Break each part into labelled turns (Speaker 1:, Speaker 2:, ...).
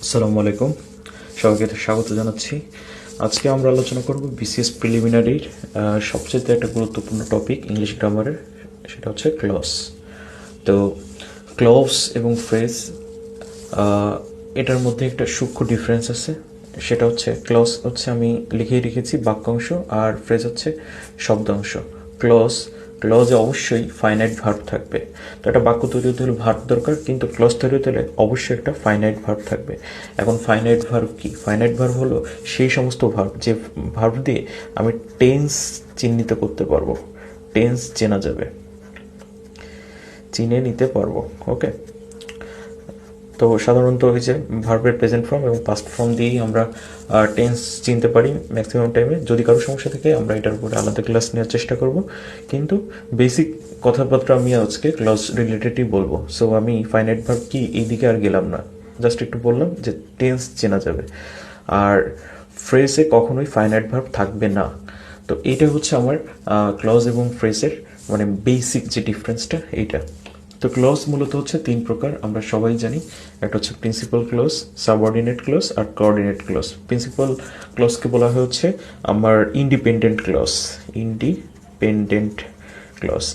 Speaker 1: আসসালামু আলাইকুম, সবাইকে স্বাগত জানাচ্ছি। আজকে আমরা আলোচনা করব বিসিএস প্রিলিমিনারির সবচেয়ে একটা গুরুত্বপূর্ণ টপিক ইংলিশ গ্রামারের, সেটা হচ্ছে ক্লজ। তো ক্লজ এবং ফ্রেজ, এটার মধ্যে একটা সূক্ষ্ম ডিফারেন্স আছে। সেটা হচ্ছে ক্লজ হচ্ছে আমি লিখেই রেখেছি বাক্যাংশ, আর ফ্রেজ হচ্ছে শব্দাংশ। ক্লজে অবশ্যই ফাইনাইট ভার্ব থাকবে। তো একটা বাক্য তৈরি হতে হলে ভার্ব দরকার, কিন্তু ক্লজ তৈরি হতে হলে অবশ্যই একটা ফাইনাইট ভার্ব থাকবে। এখন ফাইনাইট ভার্ব কি? ফাইনাইট ভার্ব হলো সেই সমস্ত ভার্ব যে ভার্ব দিয়ে আমি টেন্স চিহ্নিত করতে পারবো, টেন্স চেনা যাবে, চিনে নিতে পারবো। ওকে, তো সাধারণত ওই যে ভার্বের প্রেজেন্ট ফর্ম এবং পাস্ট ফর্ম দিয়েই আমরা টেন্স চিনতে পারি ম্যাক্সিমাম টাইমে। যদি কারো সমস্যা থাকে আমরা এটার উপরে আলাদা ক্লাস নেওয়ার চেষ্টা করব, কিন্তু বেসিক কথাবার্তা আমি আজকে ক্লজ রিলেটেডই বলবো। সো আমি ফাইনাইট ভার্ব কি এই দিকে আর গেলাম না, জাস্ট একটু বললাম যে টেন্স চেনা যাবে। আর ফ্রেজে কখনোই ফাইনাইট ভার্ব থাকবে না। তো এইটা হচ্ছে আমার ক্লজ এবং ফ্রেজের মানে বেসিক যে ডিফারেন্সটা এইটা। তো ক্লজ মূলত হচ্ছে তিন প্রকার, আমরা সবাই জানি। একটা হচ্ছে প্রিন্সিপাল ক্লজ, সাবঅর্ডিনেট ক্লজ আর কোঅর্ডিনেট ক্লজ। প্রিন্সিপাল ক্লজকে বলা হয় হচ্ছে আমার independent clause, independent clause.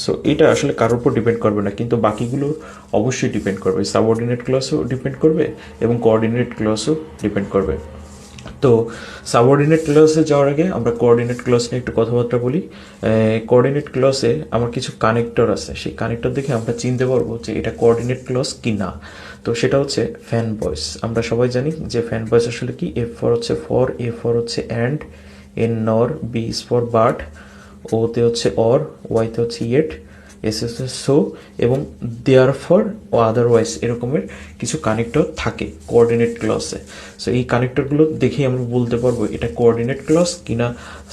Speaker 1: So এটা আসলে কারোর উপর ডিপেন্ড করবে না, কিন্তু বাকিগুলো অবশ্যই ডিপেন্ড করবে। সাবঅর্ডিনেট ক্লজও ডিপেন্ড করবে এবং কোঅর্ডিনেট ক্লজও ডিপেন্ড করবে। তো সাবঅর্ডিনেট ক্লসে যাওয়ার আগে আমরা কোঅর্ডিনেট ক্লস নিয়ে একটু কথাবার্তা বলি। কোঅর্ডিনেট ক্লসে আমার কিছু কানেক্টর আছে, সেই কানেক্টর দেখে আমরা চিনতে পারবো যে এটা কোঅর্ডিনেট ক্লস কি না। তো সেটা হচ্ছে ফ্যান ভয়েস। আমরা সবাই জানি যে ফ্যান ভয়েস আসলে কি। এফ ফর হচ্ছে ফর, এ ফর হচ্ছে অ্যান্ড, এন নর, বি ইজ ফর বাট, ওতে হচ্ছে অর, ওয়াইতে হচ্ছে ইয়েট, এস এস সো এবং দেয়ার ফর ও আদারওয়াইজ, এরকমের কিছু কানেক্টর থাকে কোঅর্ডিনেট ক্লসে। সো এই কানেক্টরগুলো দেখেই আমরা বলতে পারবো এটা কোঅর্ডিনেট ক্লস কিনা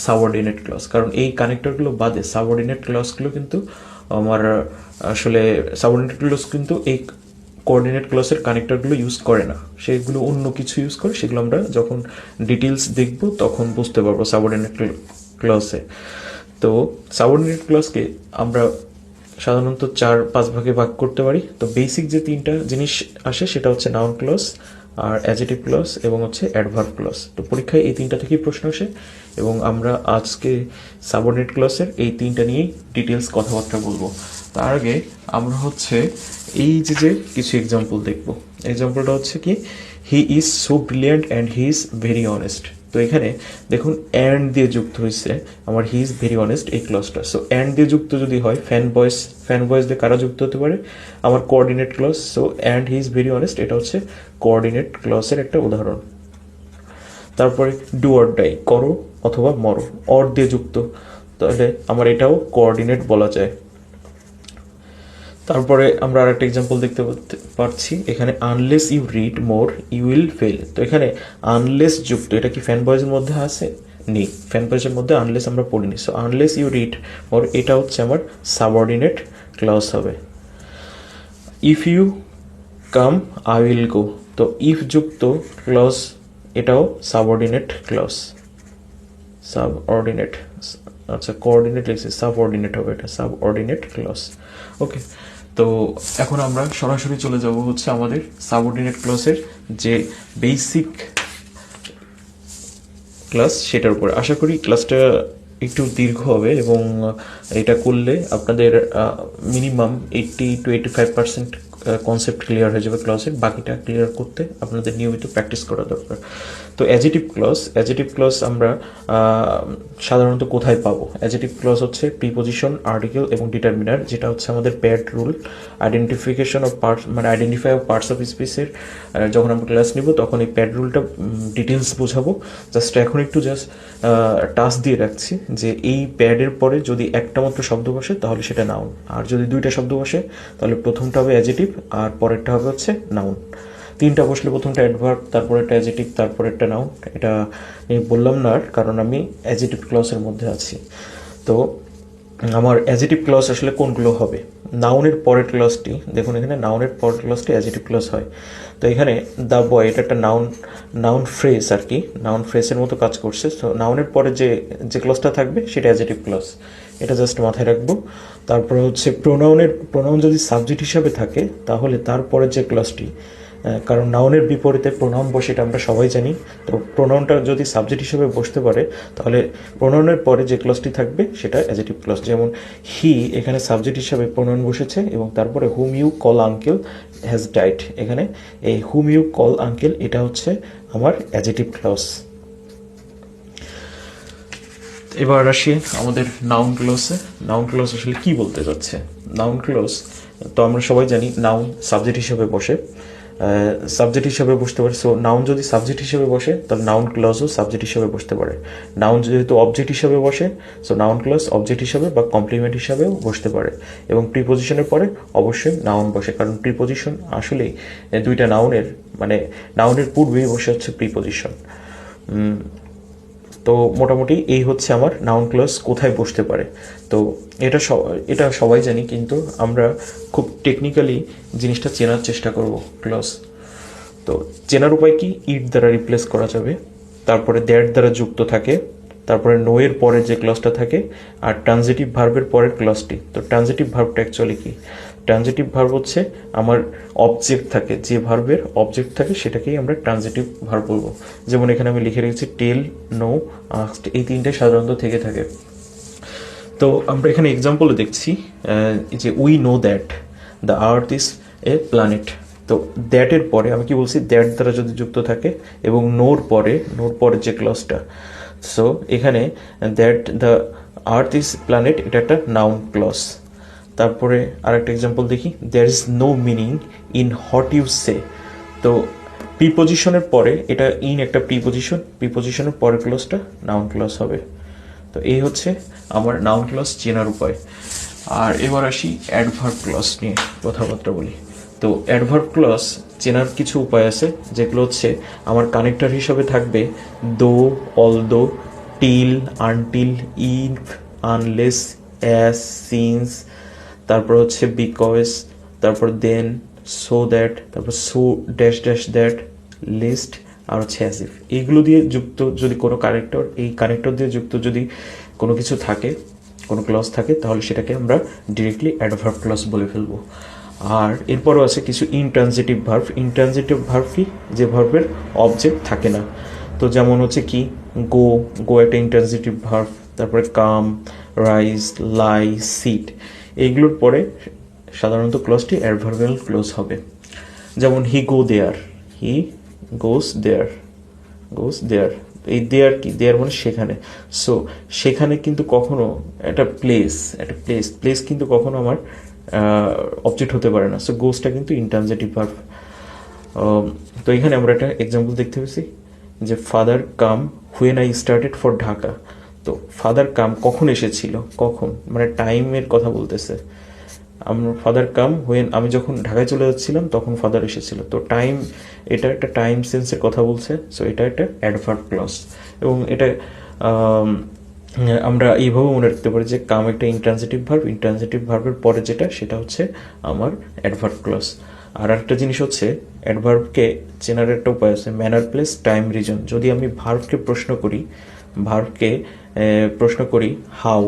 Speaker 1: সাবঅর্ডিনেট ক্লস। কারণ এই কানেক্টরগুলো বাদে সাবঅর্ডিনেট ক্লসগুলো কিন্তু আমার আসলে সাবঅর্ডিনেট ক্লস কিন্তু এই কোঅর্ডিনেট ক্লসের কানেক্টরগুলো ইউজ করে না, সেগুলো অন্য কিছু ইউজ করে। সেগুলো আমরা যখন ডিটেলস দেখব তখন বুঝতে পারবো সাবঅর্ডিনেট ক্লসে। তো সাবঅর্ডিনেট ক্লসকে আমরা সাধারণত 4-5 ভাগে ভাগ করতে পারি। তো বেসিক যে তিনটা জিনিস আসে সেটা হচ্ছে নাউন ক্লজ, আর অ্যাডজেক্টিভ ক্লজ এবং হচ্ছে অ্যাডভার্ব ক্লজ। তো পরীক্ষায় এই তিনটা থেকেই প্রশ্ন আসে, এবং আমরা আজকে সাবঅর্ডিনেট ক্লজের এই তিনটা নিয়েই ডিটেলস কথাবার্তা বলবো। তার আগে আমরা হচ্ছে এই যে কিছু এক্সাম্পল দেখব। এক্সাম্পলটা হচ্ছে কি, he is so brilliant and he is very honest. তো এখানে দেখুন অ্যান্ড দিয়ে যুক্ত হয়েছে আমার হি ইজ ভেরি অনেস্ট এই ক্লজটা। সো অ্যান্ড দিয়ে যুক্ত যদি হয় ফ্যান ভয়েস দিয়ে কারা যুক্ত হতে পারে? আমার coordinate clause. So and he is very honest এটা হচ্ছে কোঅর্ডিনেট ক্লজের একটা উদাহরণ। তারপরে ডু অর ডাই, করো অথবা মরো, অর দিয়ে যুক্ত, তাহলে আমার এটাও কোঅর্ডিনেট বলা যায়। তারপরে আমরা আরেকটা এক্সাম্পল দেখতে পাচ্ছি এখানে, unless you read more you will fail. তো এখানে আনলেস যুক্ত, এটা কি ফ্যান বয়েজের মধ্যে আছে? নেই, ফ্যান বয়েজের মধ্যে আনলেস আমরা পড়িনি। So unless you read more এটা হচ্ছে আমার সাবঅর্ডিনেট ক্লজ হবে। If you come I will go, তো ইফ যুক্ত ক্লজ এটাও সাবঅর্ডিনেট ক্লজ, সাবঅর্ডিনেট। আচ্ছা কোঅর্ডিনেট লিখছি, সাবঅর্ডিনেট হবে, এটা সাবঅর্ডিনেট ক্লজ। ওকে, তো এখন আমরা সরাসরি চলে যাব হচ্ছে আমাদের সাবঅর্ডিনেট ক্লজের যে বেসিক ক্লাস সেটার উপরে। আশা করি ক্লাসটা একটু দীর্ঘ হবে এবং এটা করলে আপনাদের মিনিমাম 80-85% কনসেপ্ট ক্লিয়ার হয়ে যাবে ক্লজের। বাকিটা ক্লিয়ার করতে আপনাদের নিয়মিত প্র্যাকটিস করা দরকার। তো অ্যাডজেক্টিভ ক্লজ আমরা সাধারণত কোথায় পাবো? অ্যাডজেক্টিভ ক্লজ হচ্ছে প্রিপোজিশন, আর্টিকেল এবং ডিটারমিনার, যেটা হচ্ছে আমাদের pad rule. Identification of parts মানে আইডেন্টিফাই অফ পার্টস অফ স্পিচের যখন আমরা ক্লাস নিব তখন এই প্যাড রুলটা ডিটেলস বোঝাবো। জাস্ট এখন একটু টাস্ক দিয়ে রাখছি যে এই প্যাডের পরে যদি একটা মাত্র শব্দ বসে তাহলে সেটা নাউন, আর যদি দুইটা শব্দ বসে তাহলে প্রথমটা হবে অ্যাডজেক্টিভ আর পরেরটা হবে হচ্ছে নাউন। তিনটা বসলে প্রথমটা অ্যাডভার্ব, তারপর একটা অ্যাডজেক্টিভ, তারপর একটা নাউন। এটা বললাম না আর, কারণ আমি অ্যাডজেক্টিভ ক্লজের মধ্যে আছি। তো আমার অ্যাডজেক্টিভ ক্লজ আসলে কোনগুলো হবে? নাউনের পরের ক্লজটি দেখুন, এখানে নাউনের পরের ক্লজটি অ্যাডজেক্টিভ ক্লজ হয়। তো এখানে দ্য বয় এটা একটা নাউন ফ্রেজ আর কি, নাউন ফ্রেজের মতো কাজ করছে। তো নাউনের পরে যে ক্লজটা থাকবে সেটা অ্যাডজেক্টিভ ক্লজ, এটা জাস্ট মাথায় রাখবো। তারপরে হচ্ছে প্রোনাউন যদি সাবজেক্ট হিসাবে থাকে তাহলে তারপরে যে ক্লজটি কারণ নাউনের বিপরীতে প্রোনাউন বসে, এটা আমরা সবাই জানি। তো প্রোনাউনটা যদি সাবজেক্ট হিসেবে বসতে পারে তাহলে প্রোনাউনের পরে যে ক্লজটি থাকবে সেটা অ্যাডজেক্টিভ ক্লজ। যেমন হি এখানে সাবজেক্ট হিসাবে প্রোনাউন বসেছে এবং তারপরে whom you call uncle has died, এখানে এই হুম ইউ কল আঙ্কেল এটা হচ্ছে আমার অ্যাডজেক্টিভ ক্লজ। এবার আসি আমাদের নাউন ক্লজে। নাউন ক্লজ আসলে কি বলতে যাচ্ছে? নাউন ক্লজ তো আমরা সবাই জানি নাউন সাবজেক্ট হিসেবে বসে, সাবজেক্ট হিসেবে বসতে পারে। সো নাউন যদি সাবজেক্ট হিসেবে বসে তাহলে নাউন ক্লজও সাবজেক্ট হিসেবে বসতে পারে। নাউন যেহেতু অবজেক্ট হিসেবে বসে, সো নাউন ক্লজ অবজেক্ট হিসেবে বা কমপ্লিমেন্ট হিসাবেও বসতে পারে। এবং প্রিপোজিশনের পরে অবশ্যই নাউন বসে, কারণ প্রিপোজিশন আসলেই দুইটা নাউনের মানে নাউনের পূর্বেই বসে হচ্ছে প্রিপোজিশন। তো মোটামুটি এই হচ্ছে আমার নাউন ক্লজ কোথায় বসতে পারে। তো এটা সবাই জানি, কিন্তু আমরা খুব টেকনিক্যালি জিনিসটা চেনার চেষ্টা করব। ক্লজ তো চেনার উপায় কি? ইট দ্বারা রিপ্লেস করা যাবে, তারপরে দ্যাট দ্বারা যুক্ত থাকে, তারপরে নো এর পরে যে ক্লজটা থাকে, আর ট্রানজিটিভ ভার্বের পরের ক্লজটি। তো ট্রানজিটিভ ভার্বটা অ্যাকচুয়ালি কি? ট্রানজিটিভ ভার্ব হচ্ছে আমার অবজেক্ট থাকে, যে ভার্বের অবজেক্ট থাকে সেটাকেই আমরা ট্রানজিটিভ ভার্ব বলবো। যেমন এখানে আমি লিখে রেখেছি টেল, নো, আস্কড, এই তিনটে সাধারণত থেকে থাকে। তো আমরা এখানে এক্সাম্পলে দেখছি যে we know that the earth is a planet. তো দ্যাটের পরে আমি কি বলছি? দ্যাট দ্বারা যদি যুক্ত থাকে এবং নোর পরে যে ক্লজটা, সো এখানে that the earth is planet এটা একটা নাউন ক্লজ। তারপরে আরেকটা এক্সাম্পল দেখি, there is no meaning in what you say. তো প্রিপোজিশনের পরে এটা ইন একটা প্রিপোজিশনের পরে ক্লজটা নাউন ক্লজ হবে। তো এই হচ্ছে আমার নাউন ক্লজ চেনার উপায়। আর এবার আসি অ্যাডভার্ব ক্লজ নিয়ে কথাবার্তা বলি। তো অ্যাডভার্ব ক্লজ চেনার কিছু উপায় আছে, যেগুলো হচ্ছে আমার কানেক্টর হিসাবে থাকবে though, although, till, until, if, unless, as, since, তারপর হচ্ছে বিকজ, তারপর দেন, সো দ্যাট, তারপর so dash dash that, lest, আর হচ্ছে অ্যাজ ইফ। এইগুলো দিয়ে যুক্ত যদি কোনো কানেক্টর, এই কানেক্টর দিয়ে যুক্ত যদি কোনো কিছু থাকে, কোনো ক্লজ থাকে, তাহলে সেটাকে আমরা ডিরেক্টলি অ্যাডভার্ব ক্লজ বলে ফেলবো। আর এরপরও আছে কিছু ইনট্রানজিটিভ ভার্ব। ইনট্রানজিটিভ ভার্ব কি? যে ভার্বের অবজেক্ট থাকে না। তো যেমন হচ্ছে কি গো একটা ইনট্রানজিটিভ ভার্ব, তারপরে কাম, রাইজ, লাই, সিট, এইগুলোর পরে সাধারণত ক্লজটি অ্যাডভার্বিয়াল ক্লজ হবে। যেমন হি গোস দেয়ার, এই দেয়ার কি? দেয়ার মানে সেখানে। সো সেখানে কিন্তু কখনো একটা প্লেস কিন্তু কখনো আমার অবজেক্ট হতে পারে না। সো গোসটা কিন্তু ইনট্রানজিটিভ ভার্ব। তো এখানে আমরা একটা এক্সাম্পল দেখতে পেয়েছি যে father come when I started for Dhaka. তো ফাদার কাম কখন এসেছিল? কখন মানে টাইমের কথা বলতেছে। ফাদার কাম হুয়েন, আমি যখন ঢাকায় চলে যাচ্ছিলাম তখন ফাদার এসেছিল। তো টাইম, এটা একটা টাইম সেন্সের কথা বলছে। সো এটা একটা অ্যাডভার্ব ক্লজ। এবং এটা আমরা এইভাবে মনে রাখতে পারি যে কাম একটা ইনট্রানজিটিভ ভার্বের পরে যেটা, সেটা হচ্ছে আমার অ্যাডভার্ব ক্লজ। আর একটা জিনিস হচ্ছে অ্যাডভার্বকে চেনার একটা উপায় আছে, ম্যানার, প্লেস, টাইম, রিজন। যদি আমি ভার্বকে প্রশ্ন করি হাউ,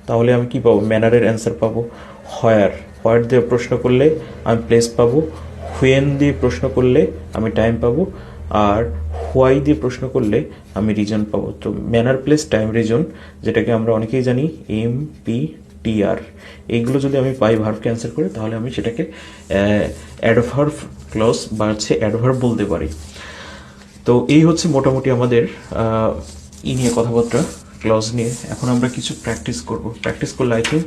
Speaker 1: তাহলে আমি কি পাবো? ম্যানারের অ্যান্সার পাবো। হোয়ার দিয়ে প্রশ্ন করলে আমি প্লেস পাবো। হুয়েন দিয়ে প্রশ্ন করলে আমি টাইম পাবো। আর হোয়াই দিয়ে প্রশ্ন করলে আমি রিজন পাবো। তো ম্যানার, প্লেস, টাইম, রিজন, যেটাকে আমরা অনেকেই জানি MPTR, এইগুলো যদি আমি পাই ভার্বকে অ্যান্সার করে, তাহলে আমি সেটাকে অ্যাডভার্ব ক্লজ বা হচ্ছে অ্যাডভার্ব বলতে পারি। তো এই হচ্ছে মোটামুটি আমাদের নিয়ে কথাবার্তা ক্লজ নিয়ে। এখন আমরা কিছু প্র্যাকটিস করব। প্র্যাকটিস করলে আই থিঙ্ক